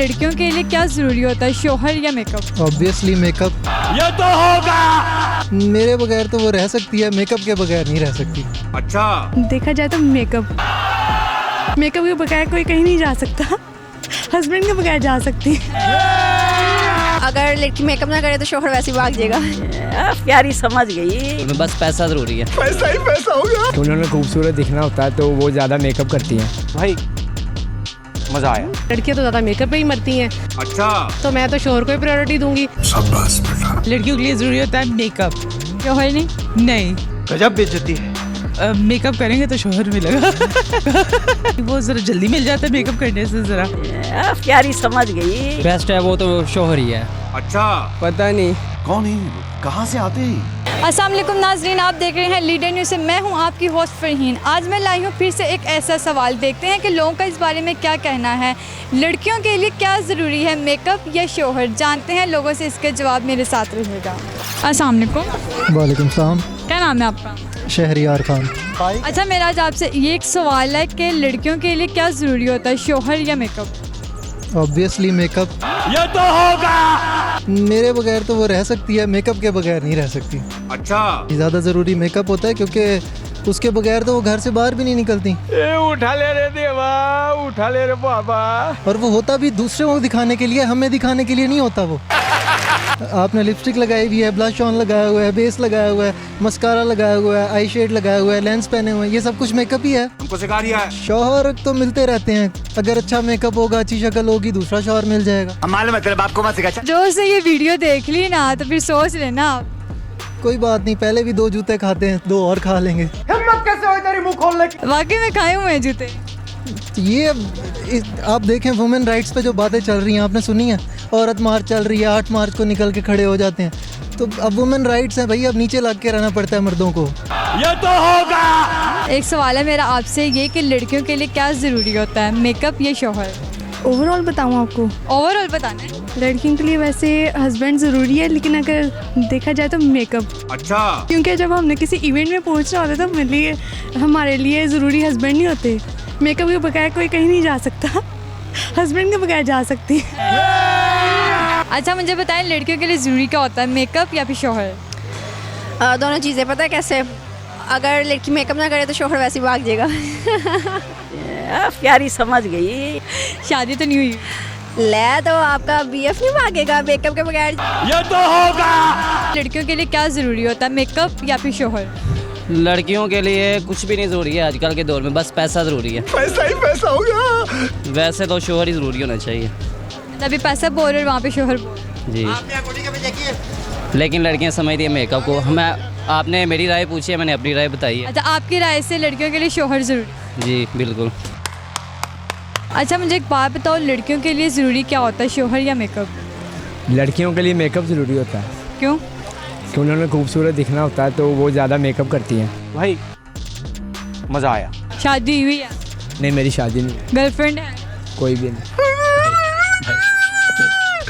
लड़कियों के लिए क्या जरूरी होता है, शौहर या मेकअप? Obviously makeup. ये तो होगा। मेरे बगैर तो वो रह सकती है, मेकअप के बगैर नहीं रह सकती। अच्छा, देखा जाए तो मेकअप के बगैर कोई कहीं नहीं जा सकता। हस्बैंड के बगैर जा सकती है। अगर लड़की मेकअप ना करे तो शौहर वैसे ही भाग जाएगा। प्यारी समझ गई। बस पैसा जरूरी है। पैसा ही पैसा होगा। तो उन्होंने खूबसूरत दिखना होता है तो वो ज़्यादा मेकअप करती हैं। भाई मजा आया। लड़कियां तो ज़्यादा मेकअप पे ही मरती हैं, अच्छा, तो मैं तो शौहर को ही प्रायोरिटी दूंगी। शाबाश बेटा। लड़कियों के लिए जरूरी होता है मेकअप। शौहर नहीं। गजब बेइज्जती है। मेकअप करेंगे तो शौहर मिलेगा। वो जरा जल्दी मिल जाता है मेकअप करने से जरा। प्यारी समझ गई। बेस्ट है वो तो शौहर ही है। अच्छा, पता नहीं कौन है, कहाँ से आते हैं? अस्सलाम वालेकुम नाजरीन, आप देख रहे हैं लीडर न्यूज़ से। मैं हूं आपकी होस्ट फरहीन। आज मैं लाई हूं फिर से एक ऐसा सवाल, देखते हैं कि लोगों का इस बारे में क्या कहना है। लड़कियों के लिए क्या ज़रूरी है, मेकअप या शौहर? जानते हैं लोगों से इसके जवाब, मेरे साथ रहिएगा। अस्सलाम वालेकुम। वालेकुम सलाम। क्या नाम है आपका? शहरियार खान। अच्छा, मेरा आज आपसे ये एक सवाल है कि लड़कियों के लिए क्या ज़रूरी होता है, शौहर या मेकअप? Obviously makeup. ये तो होगा। मेरे बगैर तो वो रह सकती है, मेकअप के बगैर नहीं रह सकती। अच्छा, ज़्यादा ज़रूरी मेकअप होता है क्योंकि उसके बगैर तो वो घर से बाहर भी नहीं निकलती। उठा ले रे देवा, उठा ले रे बाबा। और वो होता भी दूसरों को दिखाने के लिए, हमें दिखाने के लिए नहीं होता वो। आपने लिपस्टिक लगाई हुई है, ब्लश ऑन लगाया हुआ है, बेस लगाया हुआ है, मस्कारा लगाया हुआ है, आई शेड लगाया हुआ है, लेंस पहने हुए हैं, ये सब कुछ मेकअप ही है। हमको सिखा दिया है। शौहर तो मिलते रहते हैं, अगर अच्छा मेकअप होगा, अच्छी शक्ल होगी, दूसरा शौहर मिल जाएगा। मालूम है तेरे बाप को मत सिखा। जो से ये वीडियो देख ली ना तो फिर सोच लेना आप। कोई बात नहीं, पहले भी 2 जूते खाते हैं, 2 और खा लेंगे। हिम्मत कैसे हुई तेरी मुंह खोलने की? वाकई में खाए हुए हैं जूते। ये आप देखें, वुमेन राइट्स पे जो बातें चल रही हैं आपने सुनी है? औरत मार्च चल रही है, 8 मार्च को निकल के खड़े हो जाते हैं। तो अब वुमेन राइट्स हैं भाई, अब नीचे लग के रहना पड़ता है मर्दों को। ये तो होगा। एक सवाल है मेरा आपसे, ये कि लड़कियों के लिए क्या ज़रूरी होता है, मेकअप या शौहर? ओवरऑल बताऊँ आपको, ओवरऑल बताना है। लड़कियों के लिए वैसे हस्बैंड ज़रूरी है, लेकिन अगर देखा जाए तो मेकअप। अच्छा, क्योंकि जब हमने किसी इवेंट में पहुंचना होता है तो हमारे लिए ज़रूरी हस्बैंड नहीं होते। मेकअप के बगैर कोई कहीं नहीं जा सकता। हस्बैंड के बगैर जा सकती है। अच्छा, मुझे बताएं लड़कियों के लिए ज़रूरी क्या होता है, मेकअप या फिर शौहर? दोनों चीज़ें पता है कैसे। अगर लड़की मेकअप ना करे तो शौहर वैसे ही भाग जाएगा। प्यारी समझ गई। शादी तो नहीं हुई। ले तो आपका बीएफ नहीं भागेगा मेकअप के बगैर। ये तो होगा। लड़कियों के लिए क्या ज़रूरी होता है, मेकअप या फिर शौहर? लड़कियों के लिए कुछ भी नहीं जरूरी है आजकल के दौर में, बस पैसा जरूरी है। पैसा ही पैसा होगा। वैसे तो शौहर ही जरूरी होना चाहिए अभी पैसा बोल रहे वहाँ पे शौहर बोल। जी। लेकिन लड़कियां समझती है मेकअप को। आपने मेरी राय पूछी है, मैंने अपनी राय बताई है। अच्छा, आपकी राय से लड़कियों के लिए शौहर ज़रूरी? जी बिल्कुल। अच्छा, मुझे एक बात बताओ, लड़कियों के लिए ज़रूरी क्या होता है, शौहर या मेकअप? लड़कियों के लिए मेकअप ज़रूरी होता है क्यों? कि उन्होंने खूबसूरत दिखना होता है तो वो ज़्यादा मेकअप करती हैं। भाई मजा आया। शादी हुई है? नहीं, मेरी शादी नहीं है, गर्लफ्रेंड है? कोई भी नहीं।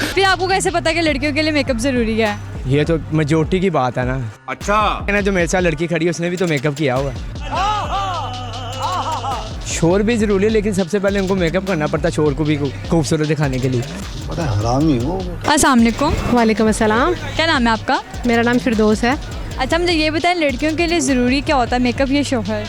फिर आपको कैसे पता कि लड़कियों के लिए मेकअप ज़रूरी है? ये तो मेजोरिटी की बात है ना। अच्छा, ना जो मेरे साथ लड़की खड़ी है उसने भी तो मेकअप किया हुआ है। शोर भी ज़रूरी है, लेकिन सबसे पहले उनको मेकअप करना पड़ता है शोर को भी खूबसूरत दिखाने के लिए। अस्सलाम वालेकुम। वालेकुम अस्सलाम। क्या नाम है आपका? मेरा नाम फिरदौस है। अच्छा, मुझे ये बताएं लड़कियों के लिए ज़रूरी क्या होता है, मेकअप या शौहर?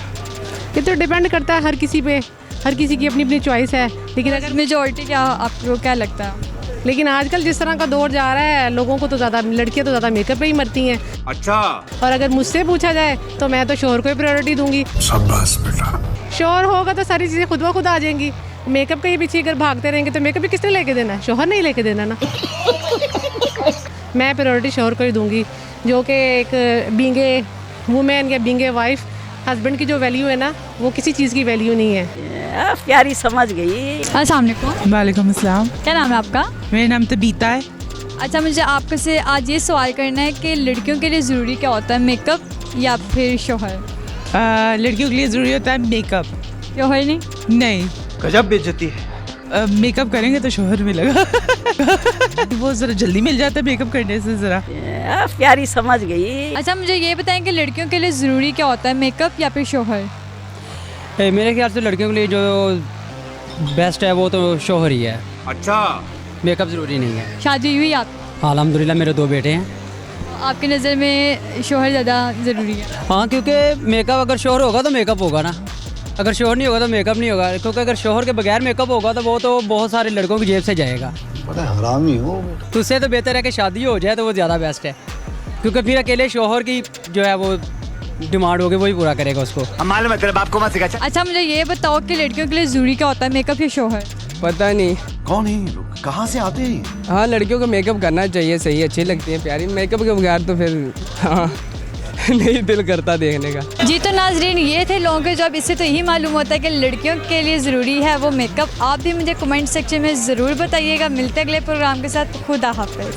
ये तो डिपेंड करता है हर किसी पे, हर किसी की अपनी अपनी चॉइस है। लेकिन अगर मेजोरिटी क्या, आपको क्या लगता है? लेकिन आजकल जिस तरह का दौर जा रहा है, लोगों को तो ज़्यादा, लड़कियां तो ज़्यादा मेकअप पे ही मरती हैं। अच्छा, और अगर मुझसे पूछा जाए तो मैं तो शौहर को ही प्रायोरिटी दूंगी। शाबाश बेटा। शौहर होगा तो सारी चीज़ें खुद ब खुद आ जाएंगी। मेकअप के पीछे अगर भागते रहेंगे तो मेकअप भी किसने लेके देना है? शौहर नहीं लेके देना ना। मैं प्रायोरिटी शौहर को ही दूंगी, जो कि एक बीइंग ए वुमेन या बीइंग ए वाइफ, हस्बैंड की जो वैल्यू है ना, वो किसी चीज़ की वैल्यू नहीं है। प्यारी समझ गई। अस्सलाम वालेकुम। वालेकुम अस्सलाम। क्या नाम है आपका? मेरा नाम तबीता है। अच्छा, मुझे आपके से आज ये सवाल करना है कि लड़कियों के लिए ज़रूरी क्या होता है, मेकअप या फिर शौहर? लड़कियों के लिए जरूरी होता है मेकअप। शौहर नहीं। गजब बेइज्जती है। मेकअप करेंगे तो शौहर मिलेगा। वो जरा जल्दी मिल जाता है मेकअप करने से जरा। प्यारी समझ गई। अच्छा, मुझे ये बताएं कि लड़कियों के लिए ज़रूरी क्या होता है, मेकअप या फिर शौहर? मेरे ख्याल से लड़कियों के लिए जो बेस्ट है वो तो शौहर ही है। अच्छा, मेकअप ज़रूरी नहीं है। शादी हुई आप? अल्हम्दुलिल्लाह मेरे 2 बेटे हैं। आपकी नज़र में शोहर ज़्यादा ज़रूरी है? हाँ, क्योंकि मेकअप अगर शोहर होगा तो मेकअप होगा ना, अगर शोहर नहीं होगा तो मेकअप नहीं होगा। क्योंकि अगर शोहर के बगैर मेकअप होगा तो वो तो बहुत सारे लड़कों की जेब से जाएगा। बड़ा हरामी हो। तो उससे तो बेहतर है कि शादी हो जाए तो वो ज़्यादा बेस्ट है, क्योंकि फिर अकेले शोहर की जो है वो डिमांड होगी वही पूरा करेगा उसको। हम मालूम है तेरे बाप को मत सिखा। अच्छा मुझे ये बताओ कि लड़कियों के लिए ज़रूरी क्या होता है, मेकअप या शोहर? पता नहीं। कौन है ये लोग, कहाँ से आते हैं? हाँ, लड़कियों को मेकअप करना चाहिए, सही, अच्छी लगती हैं, प्यारी। मेकअप के बगैर तो फिर हाँ नहीं दिल करता देखने का। जी तो नाजरीन, ये थे लोगों के जवाब। इससे तो यही मालूम होता है कि लड़कियों के लिए ज़रूरी है वो मेकअप। आप भी मुझे कमेंट सेक्शन में ज़रूर बताइएगा। मिलते हैं अगले प्रोग्राम के साथ। खुदा हाफिज़।